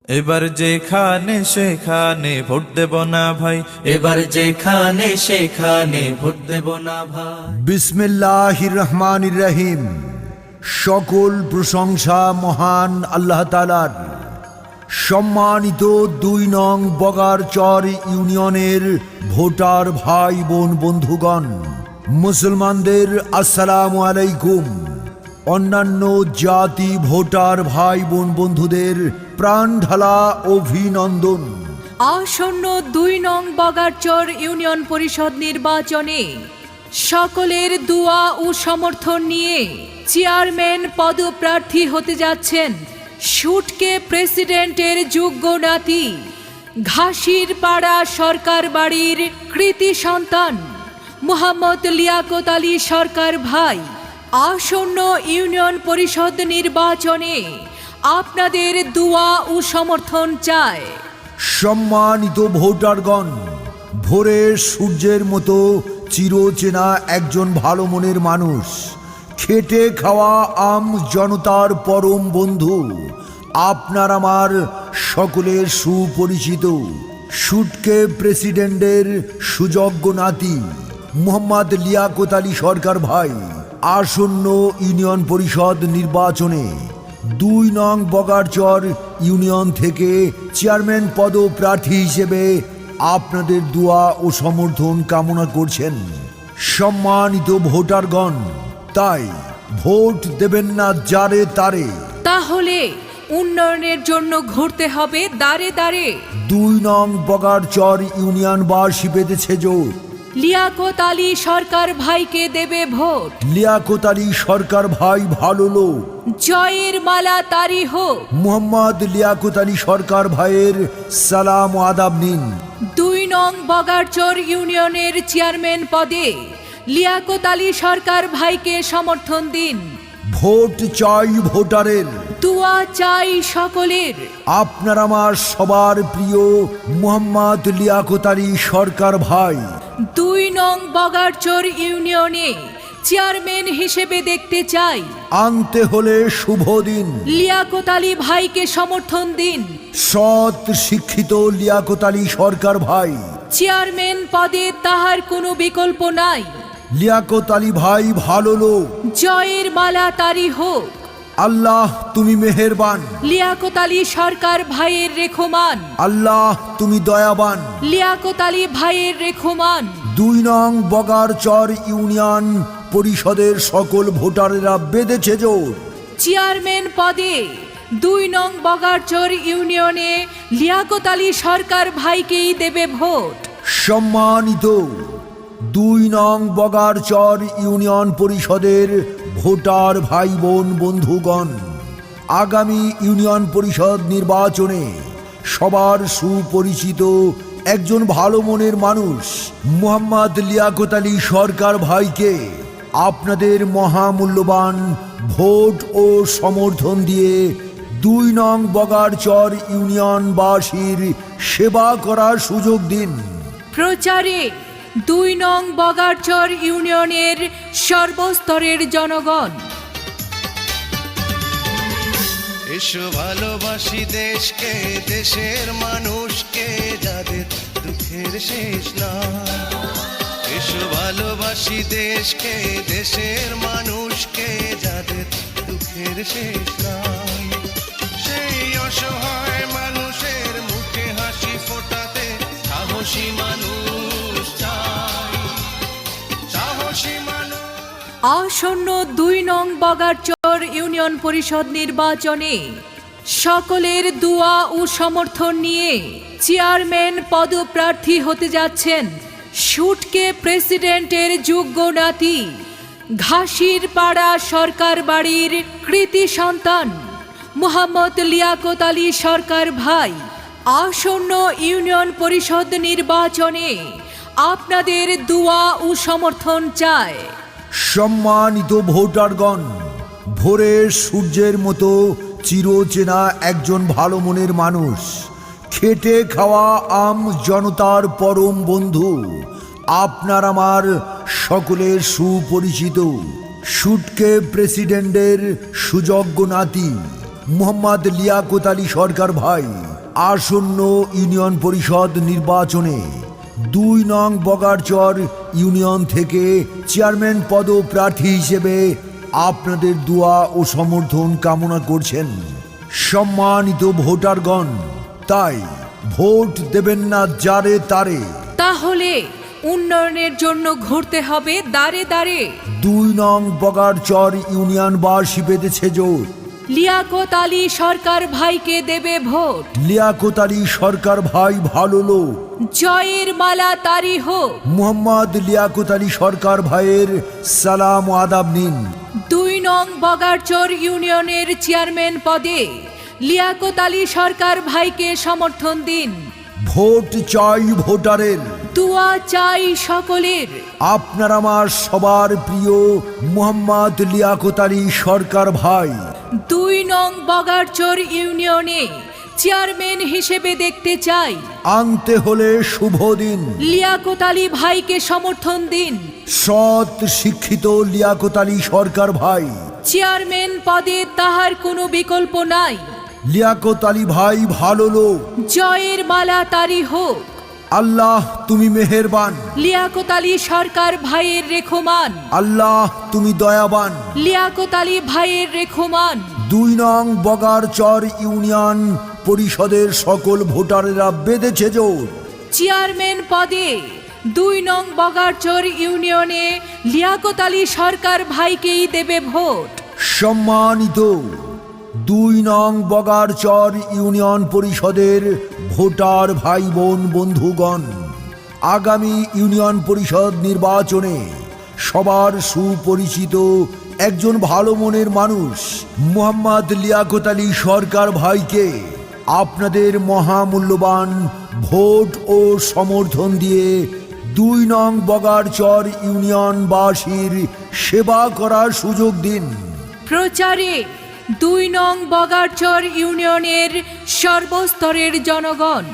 এবার যেখানে সেখানে ভোট দেব না ভাই, এবার যেখানে সেখানে ভোট দেব না ভাই। বিসমিল্লাহির রহমানির রহিম। সকল প্রশংসা মহান আল্লাহ তাআলার। সম্মানিত ২ নং বগারচর ইউনিয়নের ভোটার ভাই বোন বন্ধুগণ, মুসলমানদের আসসালামু আলাইকুম। অন্যান্য জাতি ভোটার ভাই বোন বন্ধুদের প্রাণ ঢালা অভিনন্দন। আসন্ন ২ নং বগারচর ইউনিয়ন পরিষদ নির্বাচনে সকলের দোয়া ও সমর্থন নিয়ে চেয়ারম্যান পদপ্রার্থী হতে যাচ্ছেন সুটকে প্রেসিডেন্টের যোগ্য নাতি, ঘাসির পাড়া সরকার বাড়ির কৃতি সন্তান মোহাম্মদ লিয়াকত আলী সরকার ভাই। আসন্ন ইউনিয়ন পরিষদ নির্বাচনে আপনাদের দোয়া ও সমর্থন চায়। সম্মানিত ভোটারগণ, ভোরের সূর্যের মতো চিরচেনা একজন ভালো মনের মানুষ, খেটে খাওয়া আম জনতার পরম বন্ধু, আপনার আমার সকলের সুপরিচিত সুটকে প্রেসিডেন্টের সুযোগ্য নাতি মোহাম্মদ লিয়াকত আলী সরকার ভাই আসন্ন ইউনিয়ন পরিষদ নির্বাচনে ২ নং বগারচর ইউনিয়ন থেকে চেয়ারম্যান পদপ্রার্থী হিসেবে আপনাদের দোয়া ও সমর্থন কামনা করছেন। সম্মানিত ভোটারগণ, তাই ভোট দেবেন না যারে তারে। তাহলে উন্নয়নের জন্য ঘুরতে হবে দাঁড়ে দাঁড়ে। ২ নং বগারচর ইউনিয়নবাসী পেতেছে জোর। লিয়াকত আলী সরকার ভাইকে দেবে ভোট। লিয়াকত আলী সরকার ভাই ভালো লোক। জয়ের মালা তারি হোক। মোহাম্মদ লিয়াকত আলী সরকার ভাইয়ের সালাম ও আদাব নিন। ২ নং বগারচর ইউনিয়নের চেয়ারম্যান পদে লিয়াকত আলী সরকার ভাইকে সমর্থন দিন। ভোট চাই ভোটারের, দোয়া চাই সকলের। আপনার আমার সবার প্রিয় মোহাম্মদ লিয়াকত আলী সরকার ভাই ২ নং বগারচর ইউনিয়নে চেয়ারম্যান হিসেবে দেখতে চাই। আনতে হলে শুভ দিন। লিয়াকত আলী ভাইকে সমর্থন দিন। সৎ শিক্ষিত লিয়াকত আলী সরকার ভাই, চেয়ারম্যান পদে তাহার কোনো বিকল্প নাই। লিয়াকত আলী ভাই ভালো লোক। জয়ের মালা তারি হোক। আল্লাহ তুমি মেহেরবান। লিয়াকত আলী সরকার ভাইয়ের রেখমান। আল্লাহ তুমি দয়াবান। লিয়াকত আলী ভাইয়ের রেখমান। ২ নং বগারচর ইউনিয়ন পরিষদের সকল ভোটারেরা বেঁধেছে জোর। চেয়ারম্যান পদে ২ নং বগারচর ইউনিয়নে লিয়াকত আলী সরকার ভাইকেই দেবে ভোট। সম্মানিত ২ নং বগারচর ইউনিয়ন পরিষদের ভোটার ভাই বোন বন্ধুগণ, আগামী ইউনিয়ন পরিষদ নির্বাচনে সবার সুপরিচিত একজন ভালো মনের মানুষ মোহাম্মদ লিয়াকত আলী সরকার ভাইকে আপনাদের মহামূল্যবান ভোট ও সমর্থন দিয়ে ২ নং বগারচর ইউনিয়নবাসীর সেবা করার সুযোগ দিন। প্রচারে ২ নং বগারচর ইউনিয়নের সর্বস্তরের জনগণ। এসো ভালোবাসি দেশকে, দেশের মানুষকে, যাদের দুঃখের শেষ নাই। এসো ভালোবাসি দেশকে, দেশের মানুষকে, যাদের দুঃখের শেষ নাই। সেই অসহায় মানুষের মুখে হাসি ফোটাতে সাহসী মানুষ চাই, সাহসী মানুষ। আসন্ন ২ নং বগারচর ইউনিয়ন পরিষদ নির্বাচনে সকলের দোয়া ও সমর্থন নিয়ে চেয়ারম্যান পদপ্রার্থী হতে যাচ্ছেন সুটকে প্রেসিডেন্টের যোগ্য নাতি, ঘাসির পাড়া সরকার বাড়ির কৃতি সন্তান মোহাম্মদ লিয়াকত আলী সরকার ভাই। আসন্ন ইউনিয়ন পরিষদ নির্বাচনে আপনাদের দোয়া ও সমর্থন চায়। সম্মানিত ভোটারগণ, ভোরের সূর্যের মতো চিরচেনা একজন ভালো মনের মানুষ, খেটে খাওয়া আম জনতার পরম বন্ধু, আপনার আমার সকলের সুপরিচিত সুটকে প্রেসিডেন্টের সুযোগ্য নাতি মোহাম্মদ লিয়াকত আলী সরকার ভাই আসন্ন ইউনিয়ন পরিষদ নির্বাচনে 2 নং বগারচর ইউনিয়ন থেকে চেয়ারম্যান পদপ্রার্থী হিসেবে আপনাদের দোয়া ও সমর্থন কামনা করছেন সম্মানিত ভোটারগণ। তাই ভোট দেবেন না যারে তারে। তাহলে উন্নয়নের জন্য ঘুরতে হবে দাঁড়ে দাঁড়ে। 2 নং বগারচর ইউনিয়নবাসী বেঁধেছে জোর, লিয়াকত আলী সরকার ভাইকে দেবে ভোট। লিয়াকত আলী সরকার ভাই ভালো লোক। জয়ের মালা তারি হোক। মোহাম্মদ লিয়াকত আলী সরকার ভাইয়ের সালাম ও আদাব নিন। 2 নং বগারচর ইউনিয়নের চেয়ারম্যান পদে লিয়াকত আলী সরকার ভাইকে সমর্থন দিন। ভোট চাই ভোটারের, দোয়া চাই সকলের। আপনার আমার সবার প্রিয় মোহাম্মদ লিয়াকত আলী সরকার ভাই 2 নং বগারচর ইউনিয়নে চেয়ারম্যান হিসেবে দেখতে চাই। আনতে হলে শুভ দিন। লিয়াকত আলী ভাইকে সমর্থন দিন। সৎ শিক্ষিত লিয়াকত আলী সরকার ভাই, চেয়ারম্যান পদে তাহার কোনো বিকল্প নাই। লিয়াকত আলী ভাই ভালো লোক। জয়ের মালা তারি হোক। আল্লাহ তুমি মেহেরবান। লিয়াকত আলী সরকার ভাইয়ের রেখমান। আল্লাহ তুমি দয়াবান। লিয়াকত আলী ভাইয়ের রেখমান। 2 নং বগারচর ইউনিয়ন পরিষদের সকল ভোটারেরা বেঁধেছে জোর, চেয়ারম্যান পদে 2 নং বগারচর ইউনিয়নে লিয়াকত আলী সরকার ভাইকেই দেবে ভোট। সম্মানিত 2 নং বগারচর ইউনিয়ন পরিষদের ভোটার ভাই বোন বন্ধুগণ, আগামী ইউনিয়ন পরিষদ নির্বাচনে সবার সুপরিচিত একজন ভালো মনের মানুষ মোহাম্মদ লিয়াকত আলী সরকার ভাইকে আপনাদের মহামূল্যবান ভোট ও সমর্থন দিয়ে 2 নং বগারচর ইউনিয়নবাসীর সেবা করার সুযোগ দিন। প্রচারে 2 নং বগারচর ইউনিয়নের সর্বস্তরের জনগণ।